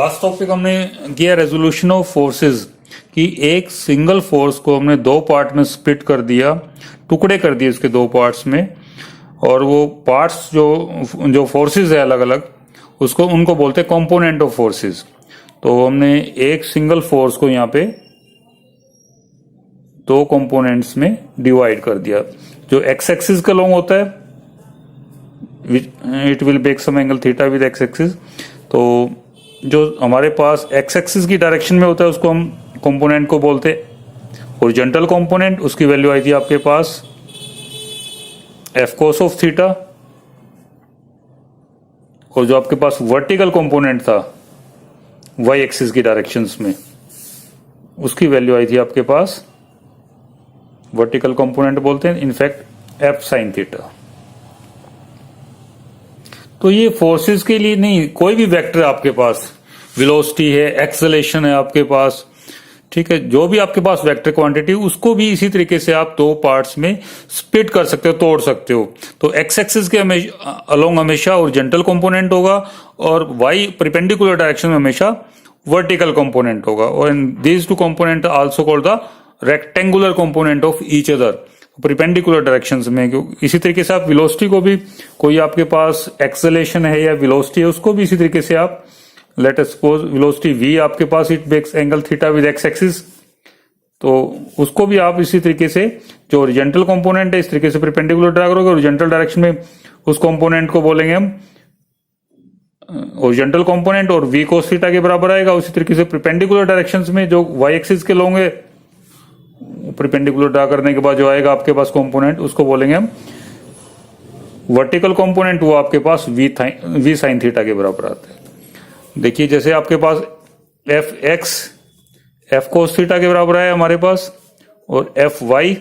Last topic हमने किया resolution of forces कि एक सिंगल फोर्स को हमने दो पार्ट में स्प्लिट कर दिया, टुकड़े कर दिए इसके दो पार्ट्स में, और वो पार्ट्स जो फोर्सेस है अलग अलग उसको उनको बोलते हैं कंपोनेंट ऑफ फोर्सेस। तो हमने एक सिंगल फोर्स को यहाँ पे दो कंपोनेंट्स में डिवाइड कर दिया। जो एक्स एक्सिस का लॉन्ग होता है it will make some angle theta with X axis. तो जो हमारे पास एक्स एक्सिस की डायरेक्शन में होता है उसको हम कंपोनेंट को बोलते हैं हॉरिजॉन्टल कंपोनेंट। उसकी वैल्यू आई थी आपके पास एफ कोस ऑफ थीटा, और जो आपके पास वर्टिकल कंपोनेंट था वाई एक्सिस की डायरेक्शंस में उसकी वैल्यू आई थी आपके पास, वर्टिकल कंपोनेंट बोलते हैं इनफैक्ट एफ साइन थीटा। तो ये फोर्सेस के लिए नहीं, कोई भी वेक्टर आपके पास, वेलोसिटी है, एक्सेलेरेशन है आपके पास, ठीक है, जो भी आपके पास वेक्टर क्वांटिटी उसको भी इसी तरीके से आप दो पार्ट्स में स्प्लिट कर सकते हो, तोड़ सकते हो। तो एक्स एक्सिस के अलोंग हमेशा हॉरिजॉन्टल कंपोनेंट होगा और वाई परपेंडिकुलर डायरेक्शन में हमेशा वर्टिकल कंपोनेंट होगा। और these two component also called the rectangular component of each other, perpendicular directions में। इसी तरीके से आप वेलोसिटी को भी, कोई आपके पास एक्सेलेरेशन है या वेलोसिटी है, उसको भी इसी तरीके से आप, let us suppose velocity v आपके पास it makes angle theta with X axis, तो उसको भी आप इसी तरीके से जो हॉरिजॉन्टल कंपोनेंट है इस तरीके से परपेंडिकुलर ड्रा करोगे, हॉरिजॉन्टल डायरेक्शन में उस कंपोनेंट को बोलेंगे हम हॉरिजॉन्टल कंपोनेंट, और v cos थीटा के बराबर आएगा। उसी तरीके से परपेंडिकुलर डायरेक्शंस में जो y एक्सिस के लोग है परपेंडिकुलर ड्रा करने के बाद जो आएगा आपके पास कंपोनेंट उसको बोलेंगे हम वर्टिकल कंपोनेंट, वो आपके पास v साइन थीटा के बराबर आता है। देखिए जैसे आपके पास F X F cos theta के बराबर है हमारे पास, और F Y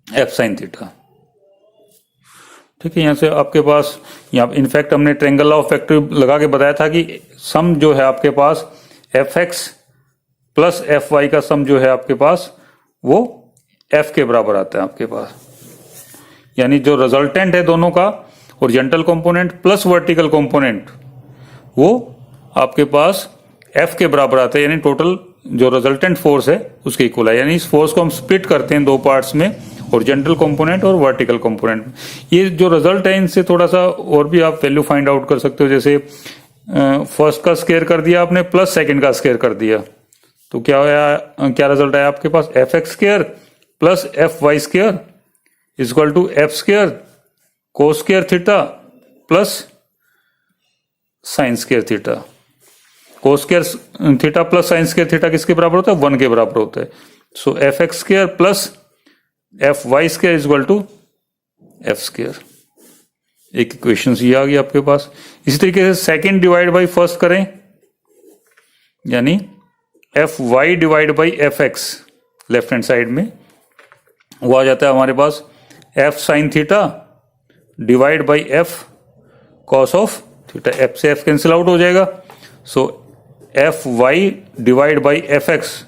F sine theta, ठीक है। यहां से आपके पास, यहाँ इनफैक्ट हमने ट्रायंगल लॉ ऑफ फैक्टर लगा के बताया था कि सम जो है आपके पास F X plus F Y का सम जो है आपके पास वो एफ के बराबर आता है आपके पास, यानी जो रिजल्टेंट है दोनों का horizontal component plus vertical component वो आपके पास एफ के बराबर आता है, यानी टोटल जो रिजल्टेंट फोर्स है उसके इक्वल है। यानी इस फोर्स को हम स्प्लिट करते हैं दो पार्ट्स में, हॉरिजॉन्टल कंपोनेंट और वर्टिकल कंपोनेंट। ये जो रिजल्ट है इनसे थोड़ा सा और भी आप वैल्यू फाइंड आउट कर सकते हो। जैसे फर्स्ट का स्क्वायर कर दिया आपने प्लस सेकंड का स्क्वायर कर दिया, तो क्या होया, क्या रिजल्ट आया आपके पास, F X square plus F Y square equal to F square cos square theta plus sine square theta. Cos square theta plus sine square theta किसके बराबर होता है, 1 के बराबर होता है। So F X square plus F Y square equal to F square. एक equation ये आ गई आपके पास। इसी तरीके से सेकंड डिवाइड बाई फर्स्ट करें, यानी F Y divide by F X left hand side में वो आ जाता है हमारे पास F sine theta divide by F cos of theta. F से एफ कैंसिल आउट हो जाएगा, so F Y divide by F X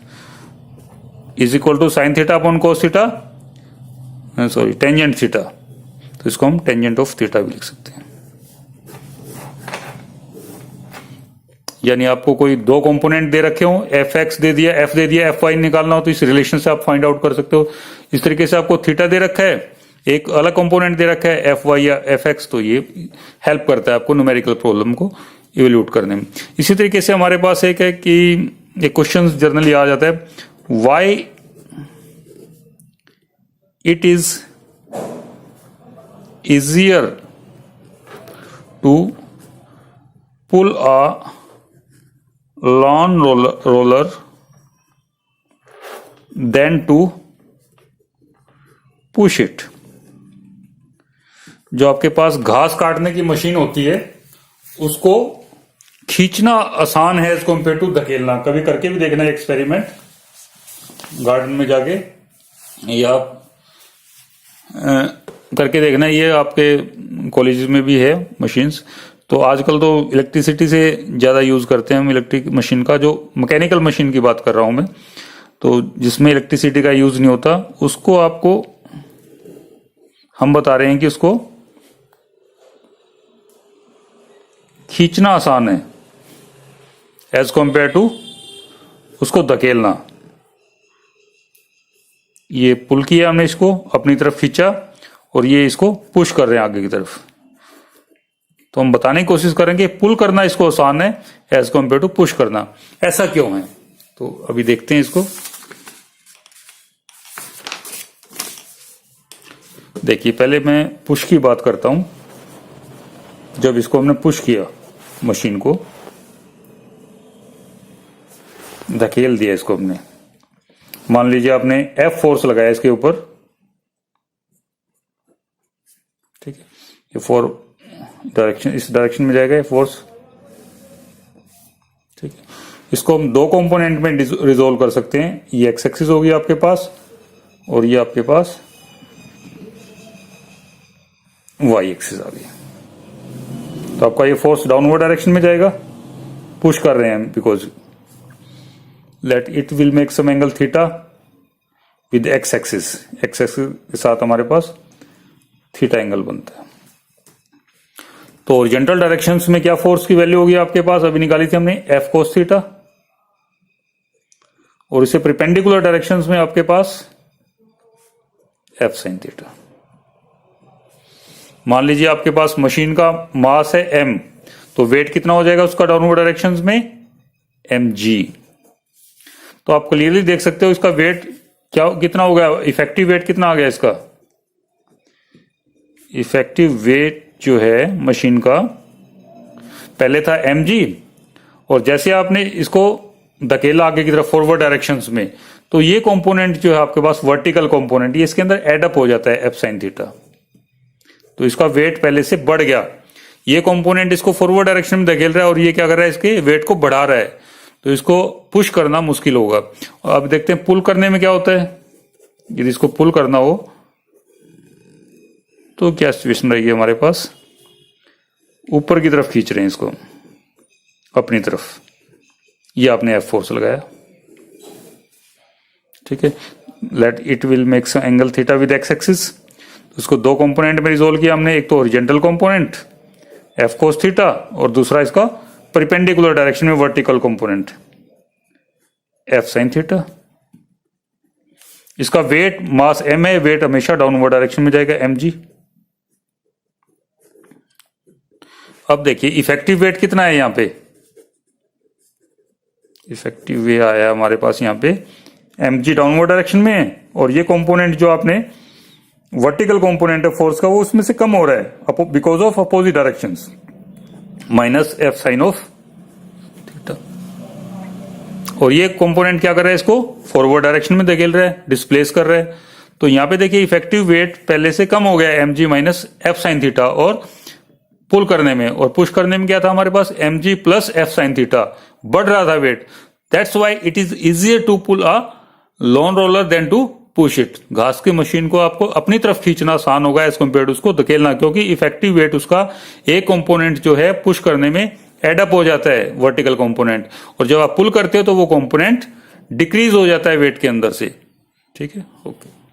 is equal to sine theta upon cos theta, sorry tangent theta, तो इसको हम tangent of theta भी लिख सकते हैं। यानी आपको कोई दो कंपोनेंट दे रखे हो, एफ एक्स दे दिया, एफ दे दिया, एफ वाई निकालना हो तो इस रिलेशन से आप फाइंड आउट कर सकते हो। इस तरीके से आपको थीटा दे रखा है, एक अलग कंपोनेंट दे रखा है एफ वाई या एफ एक्स, तो ये हेल्प करता है आपको न्यूमेरिकल प्रॉब्लम को इवेल्यूट करने में। इसी तरीके से हमारे पास एक है कि एक क्वेश्चन जनरली आ जाता है, why it is easier to pull a lawn roller than to push it. जो आपके पास घास काटने की मशीन होती है उसको खींचना आसान है एज कंपेयर टू धकेलना। कभी करके भी देखना एक्सपेरिमेंट गार्डन में जाके, या करके देखना, ये आपके कॉलेज में भी है मशीन्स। तो आजकल तो इलेक्ट्रिसिटी से ज़्यादा यूज़ करते हैं हम इलेक्ट्रिक मशीन का, जो मैकेनिकल मशीन की बात कर रहा हूं मैं, तो जिसमें इलेक्ट्रिसिटी का यूज़ नहीं होता उसको आपको हम बता रहे हैं कि उसको खींचना आसान है। एज कंपेयर टू उसको धकेलना। ये पुल किया हमने, इसको अपनी तरफ खींचा और ये इसको पुश कर रहे हैं आगे की तरफ। तो हम बताने की कोशिश करेंगे पुल करना इसको आसान है एज कंपेयर टू पुश करना। ऐसा क्यों है, तो अभी देखते हैं इसको। देखिए पहले मैं पुश की बात करता हूं। जब इसको हमने पुश किया, मशीन को धकेल दिया इसको हमने, मान लीजिए आपने F फोर्स लगाया इसके ऊपर, ठीक है, ये फोर डायरेक्शन, इस डायरेक्शन में जाएगा ये फोर्स, ठीक है। इसको हम दो कंपोनेंट में रिजोल्व कर सकते हैं। ये एक्स एक्सिस होगी आपके पास और ये आपके पास वाई एक्सिस आ गई। तो आपका ये फोर्स डाउनवर्ड डायरेक्शन में जाएगा, पुश कर रहे हैं because let it will make some angle theta with X axis. X axis के साथ हमारे पास थीटा एंगल बनता है। तो ओरिजेंटल डायरेक्शंस में क्या फोर्स की वैल्यू होगी आपके पास, अभी निकाली थी हमने, एफ कोस थीटा। और इसे परपेंडिकुलर डायरेक्शंस में आपके पास एफ साइन थीटा। मान लीजिए आपके पास मशीन का मास है m, तो वेट कितना हो जाएगा उसका डाउनवर्ड डायरेक्शंस में, mg। तो आप क्लियरली देख सकते हो इसका वेट क्या कितना हो गया, इफेक्टिव वेट कितना आ गया इसका। इफेक्टिव वेट जो है मशीन का पहले था mg, और जैसे आपने इसको धकेला आगे की तरफ फॉरवर्ड डायरेक्शंस में, तो ये कंपोनेंट जो है आपके पास वर्टिकल कंपोनेंट, ये इसके अंदर एडअप हो जाता है एफ साइन थीटा। तो इसका वेट पहले से बढ़ गया। ये कंपोनेंट इसको फॉरवर्ड डायरेक्शन में धकेल रहा है और ये क्या कर रहा है, इसके वेट को बढ़ा रहा है। तो इसको पुश करना मुश्किल होगा। अब देखते हैं पुल करने में क्या होता है। यदि इसको पुल करना हो तो क्या सिचुएशन रहेगी हमारे पास, ऊपर की तरफ खींच रहे हैं इसको अपनी तरफ, ये आपने एफ फोर्स लगाया, ठीक है। Let it will make some angle theta with X axis. उसको दो कंपोनेंट में रिजोल्व किया हमने, एक तो horizontal component F cos theta और दूसरा इसका परपेंडिकुलर डायरेक्शन में vertical component F sine theta. इसका वेट मास m है, वेट हमेशा डाउनवर्ड डायरेक्शन में जाएगा mg। अब देखिए इफेक्टिव वेट कितना है यहां पे, इफेक्टिव वेट आया हमारे पास यहां पे mg डाउनवर्ड डायरेक्शन में है, और ये कंपोनेंट जो आपने वर्टिकल कंपोनेंट है फोर्स का, वो उसमें से कम हो रहा है because of opposite directions, minus F sine of theta. और ये कंपोनेंट क्या कर रहा है, इसको फॉरवर्ड डायरेक्शन में धकेल रहा है, डिस्प्लेस कर रहा है। तो यहां पे देखिए इफेक्टिव वेट पहले से कम हो गया है mg minus F sine theta, और पुल करने में और पुश करने में क्या था हमारे पास, mg plus F sine theta, बढ़ रहा था weight. That's why it is easier to pull a lawn roller than to push it. घास की मशीन को आपको अपनी तरफ खींचना आसान होगा एज कम्पेयर टू उसको धकेलना, क्योंकि इफेक्टिव वेट उसका एक कंपोनेंट जो है पुश करने में एडअप हो जाता है वर्टिकल कंपोनेंट, और जब आप पुल करते हो तो वो कंपोनेंट डिक्रीज हो जाता है वेट के अंदर से, ठीक है। ओके।